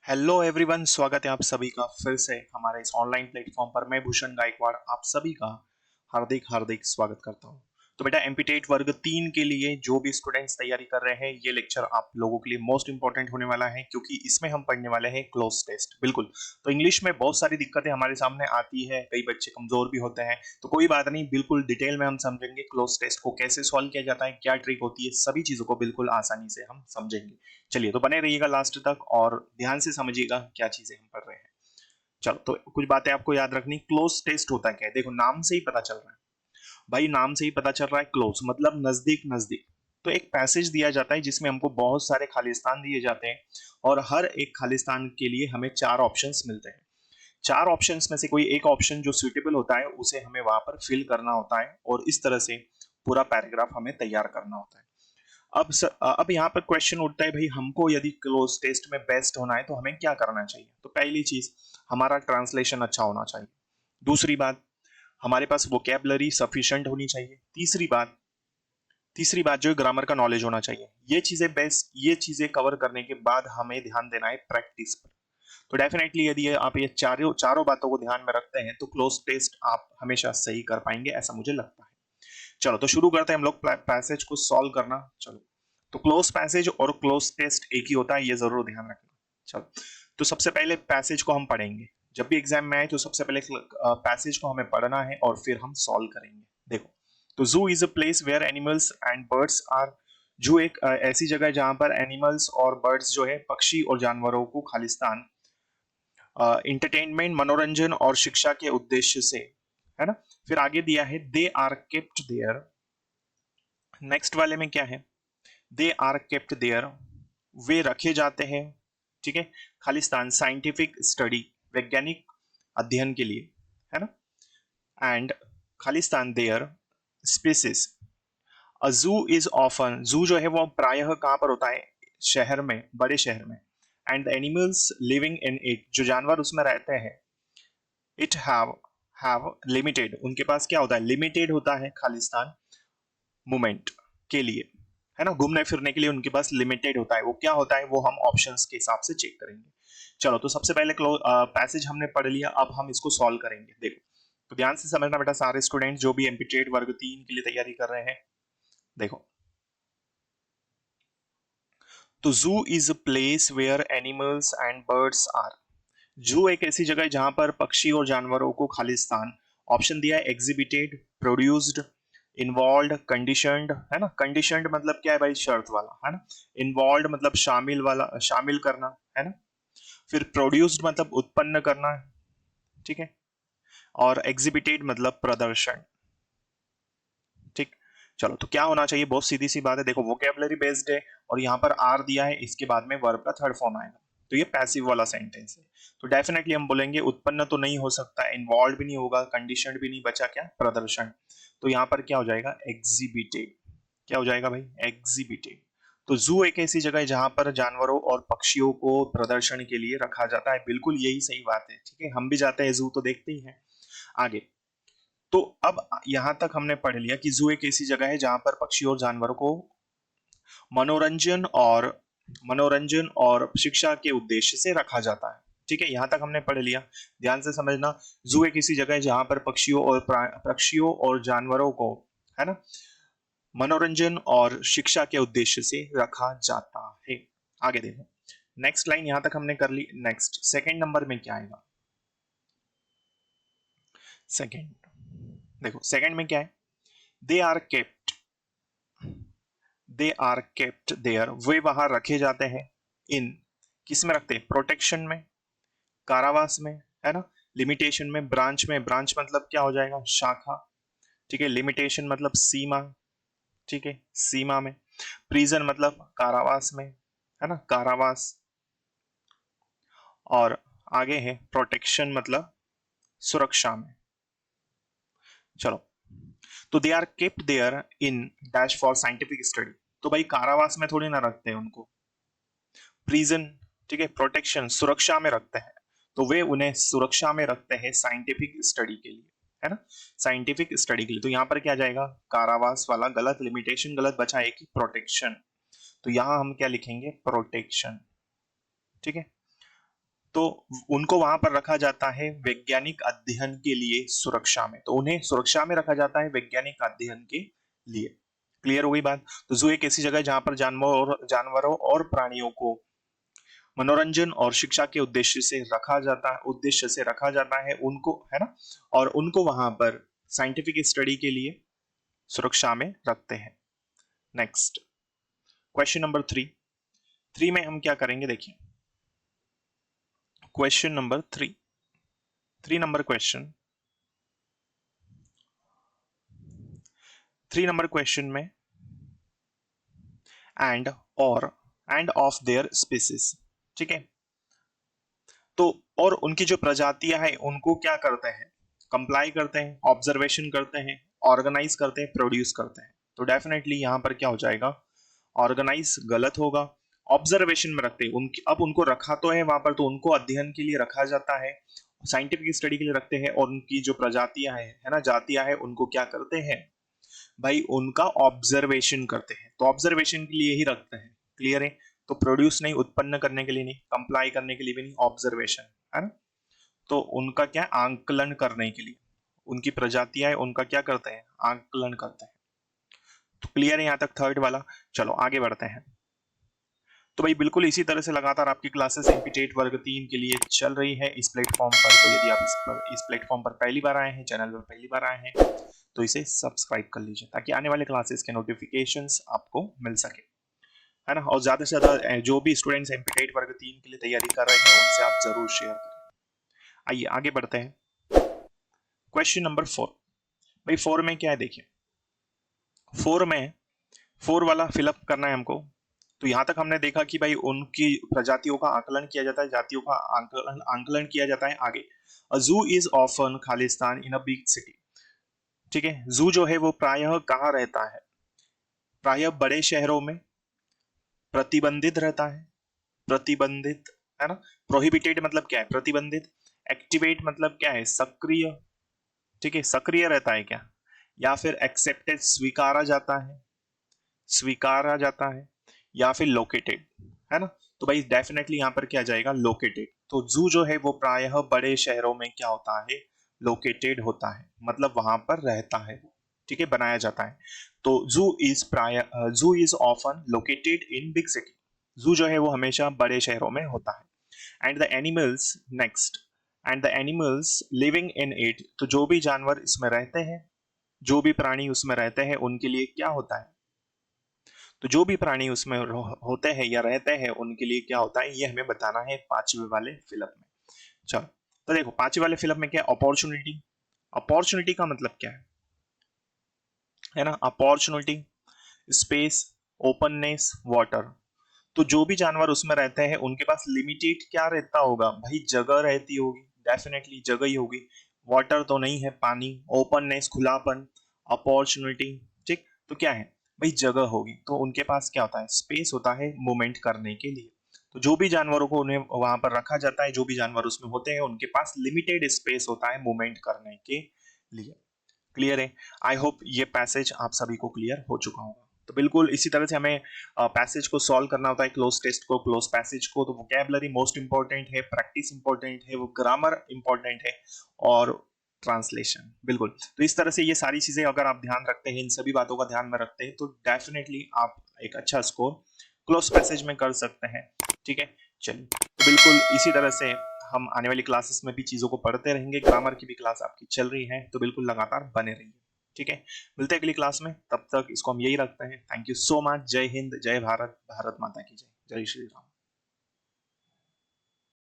Hello everyone, स्वागत है आप सभी का फिर से हमारे इस ऑनलाइन प्लेटफॉर्म पर। मैं भूषण गायकवाड़ आप सभी का हार्दिक हार्दिक स्वागत करता हूं। तो बेटा एमपीटेट वर्ग 3 के लिए जो भी स्टूडेंट्स तैयारी कर रहे हैं, ये लेक्चर आप लोगों के लिए मोस्ट इंपॉर्टेंट होने वाला है, क्योंकि इसमें हम पढ़ने वाले हैं क्लोज टेस्ट। बिल्कुल। तो इंग्लिश में बहुत सारी दिक्कतें हमारे सामने आती है, कई बच्चे कमजोर भी होते हैं, तो कोई बात नहीं, बिल्कुल डिटेल में हम समझेंगे क्लोज टेस्ट को कैसे सॉल्व किया जाता है, क्या ट्रिक होती है, सभी चीजों को बिल्कुल आसानी से हम समझेंगे। चलिए, तो बने रहिएगा लास्ट तक और ध्यान से समझिएगा क्या चीजें हम पढ़ रहे हैं। चलो, तो कुछ बातें आपको याद रखनी। क्लोज टेस्ट होता क्या है, देखो नाम से ही पता चल रहा है भाई, नाम से ही पता चल रहा है। क्लोज मतलब नजदीक नजदीक। तो एक पैसेज दिया जाता है जिसमें हमको बहुत सारे खालिस्तान दिए जाते हैं, और हर एक खालिस्तान के लिए हमें 4 ऑप्शंस मिलते हैं। 4 ऑप्शंस में से कोई एक ऑप्शन जो सुइटेबल होता है उसे हमें वहां पर फिल करना होता है, और इस तरह से पूरा पैराग्राफ हमें तैयार करना होता है। अब यहाँ पर क्वेश्चन उठता है, भाई हमको यदि क्लोज टेस्ट में बेस्ट होना है तो हमें क्या करना चाहिए। तो पहली चीज, हमारा ट्रांसलेशन अच्छा होना चाहिए। दूसरी बात, हमारे पास वोकेबलरी सफिशिएंट होनी चाहिए। तीसरी बात जो है, ग्रामर का नॉलेज होना चाहिए। ये चीजें कवर करने के बाद हमें ध्यान देना है प्रैक्टिस पर। तो डेफिनेटली यदि आप ये चारों चारों बातों को ध्यान में रखते हैं तो क्लोज टेस्ट आप हमेशा सही कर पाएंगे, ऐसा मुझे लगता है। चलो, तो शुरू करते हैं हम लोग पैसेज को सॉल्व करना। चलो, तो क्लोज पैसेज और क्लोज टेस्ट एक ही होता है, ये जरूर ध्यान रखना। चलो, तो सबसे पहले पैसेज को हम पढ़ेंगे। जब भी एग्जाम में आए तो सबसे पहले पैसेज को हमें पढ़ना है और फिर हम सॉल्व करेंगे। देखो, तो zoo is a place where animals and birds are. Zoo एक ऐसी जगह है जहां पर एनिमल्स और बर्ड्स जो है, पक्षी और जानवरों को खालिस्तान इंटरटेनमेंट मनोरंजन और शिक्षा के उद्देश्य से, है ना। फिर आगे दिया है they are kept there. Next वाले में क्या है, दे आर केप्ट देयर, वे रखे जाते हैं, ठीक है, खालिस्तान साइंटिफिक स्टडी, वैज्ञानिक अध्ययन के लिए, है ना। एंड खालिस्तान their species. A zoo is often, जू जो है वो प्रायः कहाँ पर होता है, शहर में, बड़े शहर में। And the animals living in it, जो जानवर उसमें रहते हैं, इट हैव लिमिटेड, उनके पास क्या होता है, लिमिटेड होता है खालिस्तान मूवमेंट के लिए, है ना, घूमने फिरने के लिए उनके पास लिमिटेड होता है। वो क्या होता है वो हम ऑप्शंस के हिसाब से चेक करेंगे। चलो, तो सबसे पहले पैसेज हमने पढ़ लिया, अब हम इसको सॉल्व करेंगे। देखो, तो ध्यान से समझना बेटा, सारे स्टूडेंट जो भी एमपीटेट वर्ग 3 के लिए तैयारी कर रहे हैं। देखो, तो zoo is a place where animals and birds are. Zoo एक ऐसी जगह है जहां पर पक्षी और जानवरों को खालिस्तान, ऑप्शन दिया है एग्जिबिटेड, प्रोड्यूस्ड, इन्वॉल्व, कंडीशनड, है ना। कंडीशनड मतलब क्या है भाई, शर्त वाला, है ना। इन्वॉल्व मतलब शामिल वाला, शामिल करना, है ना। फिर प्रोड्यूस्ड मतलब उत्पन्न करना, ठीक है। और एग्जिबिटेड मतलब प्रदर्शन, ठीक। चलो, तो क्या होना चाहिए, बहुत सीधी सी बात है। देखो, वोकेबलरी बेस्ड है और यहाँ पर आर दिया है, इसके बाद में वर्ब का थर्ड फॉर्म आएगा, तो ये पैसिव वाला सेंटेंस है। तो डेफिनेटली हम बोलेंगे उत्पन्न तो नहीं हो सकता, इन्वॉल्व भी नहीं होगा, कंडीशन भी नहीं, बचा क्या, प्रदर्शन। तो यहाँ पर क्या हो जाएगा, एग्जिबिटेड। क्या हो जाएगा भाई, एग्जिबिटेड। तो जू एक ऐसी जगह है जहां पर जानवरों और पक्षियों को प्रदर्शन के लिए रखा जाता है, बिल्कुल यही सही बात है, ठीक है। हम भी जाते हैं जू तो देखते ही हैं। आगे, तो अब यहां तक हमने पढ़ लिया कि जू एक ऐसी जगह है जहां पर पक्षी और जानवरों को मनोरंजन और मनोरंजन और शिक्षा के उद्देश्य से रखा जाता है, ठीक है। यहां तक हमने पढ़ लिया, ध्यान से समझना। जू एक ऐसी जगह है जहां पर पक्षियों और जानवरों को, है ना, मनोरंजन और शिक्षा के उद्देश्य से रखा जाता है। आगे देखो, नेक्स्ट लाइन यहां तक हमने कर ली। नेक्स्ट सेकंड नंबर में क्या आएगा, सेकंड, देखो सेकंड में क्या है, they are kept, they are kept there, वे वहां रखे जाते हैं, इन, किस में रखते हैं, प्रोटेक्शन में, कारावास में, है ना। लिमिटेशन में, ब्रांच मतलब क्या हो जाएगा, शाखा, ठीक है। लिमिटेशन मतलब सीमा, ठीक है, सीमा में। प्रिजन मतलब कारावास में, है ना, कारावास। और आगे है प्रोटेक्शन मतलब सुरक्षा में। चलो, तो they are kept there in dash for scientific study. तो भाई कारावास में थोड़ी ना रखते हैं उनको, प्रिजन, ठीक है, प्रोटेक्शन सुरक्षा में रखते हैं, तो वे उन्हें सुरक्षा में रखते हैं साइंटिफिक स्टडी के लिए, है ना, साइंटिफिक स्टडी के लिए। तो यहां पर क्या जाएगा, कारावास वाला गलत, लिमिटेशन गलत, बचा एक ही, प्रोटेक्शन। तो यहां हम क्या लिखेंगे, प्रोटेक्शन, ठीक है। तो उनको वहां पर रखा जाता है वैज्ञानिक अध्ययन के लिए सुरक्षा में, तो उन्हें सुरक्षा में रखा जाता है वैज्ञानिक अध्ययन के लिए। क्लियर हो गई बात। तो जू एक ऐसी जगह है जहां पर जानवरों और प्राणियों को मनोरंजन और शिक्षा के उद्देश्य से रखा जाता है उनको, है ना, और उनको वहां पर साइंटिफिक स्टडी के लिए सुरक्षा में रखते हैं। नेक्स्ट क्वेश्चन नंबर 3 में हम क्या करेंगे, देखिए question number 3 number question 3 number question में एंड और एंड ऑफ देयर स्पीसीज, ठीक है। तो और उनकी जो प्रजातियां हैं उनको क्या करते हैं, कंप्लाई करते हैं, ऑब्जर्वेशन करते हैं, ऑर्गेनाइज करते हैं, प्रोड्यूस करते हैं। तो डेफिनेटली यहां पर क्या हो जाएगा, ऑर्गेनाइज गलत होगा, ऑब्जर्वेशन में रखते हैं उनकी, अब उनको रखा तो है वहां पर, तो उनको अध्ययन के लिए रखा जाता है, साइंटिफिक स्टडी के लिए रखते हैं, और उनकी जो प्रजातियां हैं, है ना, जातियां हैं, उनको क्या करते हैं भाई, उनका ऑब्जर्वेशन करते हैं। तो ऑब्जर्वेशन के लिए ही रखते हैं। क्लियर है। तो प्रोड्यूस नहीं, उत्पन्न करने के लिए नहीं, कंप्लाई करने के लिए भी नहीं, ऑब्जर्वेशन, है ना। तो उनका क्या, आंकलन करने के लिए, उनकी प्रजातियां है उनका क्या करते हैं, आंकलन करते हैं। तो क्लियर है यहां तक थर्ड वाला। चलो आगे बढ़ते हैं। तो भाई बिल्कुल इसी तरह से लगातार आपकी क्लासेस एमपी वर्ग 3 के लिए चल रही है इस प्लेटफॉर्म पर। तो यदि आप इस प्लेटफॉर्म पर पहली बार आए हैं, चैनल पर पहली बार आए हैं, तो इसे सब्सक्राइब कर लीजिए ताकि आने वाले क्लासेस के नोटिफिकेशंस आपको मिल सके, है ना। और ज्यादा से ज्यादा जो भी स्टूडेंट्स एमपी वर्ग 3 के लिए तैयारी कर रहे हैं उनसे आप जरूर शेयर करें। आइए आगे बढ़ते हैं। Question number 4। भाई 4 में क्या है, देखिए 4 में 4 वाला फिलअप करना है हमको। तो यहां तक हमने देखा कि भाई उनकी प्रजातियों का आकलन किया जाता है, जातियों का आकलन किया जाता है। आगे, अ zoo is often Khalistan in a big city, ठीक है। जू जो है वो प्रायः कहाँ रहता है, प्रायः बड़े शहरों में प्रतिबंधित रहता है। प्रतिबंधित, है ना। प्रोहिबिटेड मतलब क्या है, प्रतिबंधित। एक्टिवेट मतलब क्या है, सक्रिय, ठीक है, सक्रिय रहता है क्या, या फिर एक्सेप्टेड, स्वीकारा जाता है, स्वीकारा जाता है, या फिर लोकेटेड, है ना। तो भाई डेफिनेटली यहां पर क्या जाएगा, लोकेटेड। तो जू जो है वो प्रायः बड़े शहरों में क्या होता है, लोकेटेड होता है, मतलब वहां पर रहता है वो, ठीक है, बनाया जाता है। तो zoo is often located in big city. जू जो है वो हमेशा बड़े शहरों में होता है। And the animals, next, and the animals living in it, तो जो भी जानवर इसमें रहते हैं, जो भी प्राणी उसमें रहते हैं उनके लिए क्या होता है, तो जो भी प्राणी उसमें होते हैं या रहते हैं उनके लिए क्या होता है, ये हमें बताना है 5वें वाले फिलअप में। चलो, तो देखो 5वें वाले फिलअप में क्या है, अपॉर्चुनिटी। अपॉर्चुनिटी का मतलब क्या है ना, अपॉर्चुनिटी, स्पेस, ओपननेस, वाटर। तो जो भी जानवर उसमें रहते हैं उनके पास लिमिटेड क्या रहता होगा भाई, जगह रहती होगी, डेफिनेटली जगह ही होगी। वाटर तो नहीं है, पानी। ओपननेस, खुलापन। अपॉर्चुनिटी, ठीक, तो क्या है भाई, जगह होगी। तो उनके पास क्या होता है, स्पेस होता है मूवमेंट करने के लिए। तो जो भी जानवरों को उन्हें वहां पर रखा जाता है, जो भी जानवर उसमें होते हैं उनके पास लिमिटेड स्पेस होता है मूवमेंट करने के लिए। क्लियर है। आई होप ये पैसेज आप सभी को क्लियर हो चुका होगा। तो बिल्कुल इसी तरह से हमें पैसेज को सॉल्व करना होता है, क्लोज टेस्ट को, क्लोज पैसेज को। तो वोकैबुलरी मोस्ट इंपॉर्टेंट है, प्रैक्टिस इंपॉर्टेंट है, वो ग्रामर इंपॉर्टेंट है, और ट्रांसलेशन। बिल्कुल, तो इस तरह से ये सारी चीजें अगर आप ध्यान रखते हैं, इन सभी बातों का ध्यान में रखते हैं, तो डेफिनेटली आप एक अच्छा स्कोर क्लोज पैसेज में कर सकते हैं। ठीक है, चलिए, तो बिल्कुल इसी तरह से हम आने वाली क्लासेस में भी चीजों को पढ़ते रहेंगे। ग्रामर की भी क्लास आपकी चल रही है, तो बिल्कुल लगातार बने रहिए। ठीक है, मिलते हैं अगली क्लास में, तब तक इसको हम यही रखते हैं। Thank you so much. जय हिंद, जय भारत, भारत माता की जय, जय श्री राम।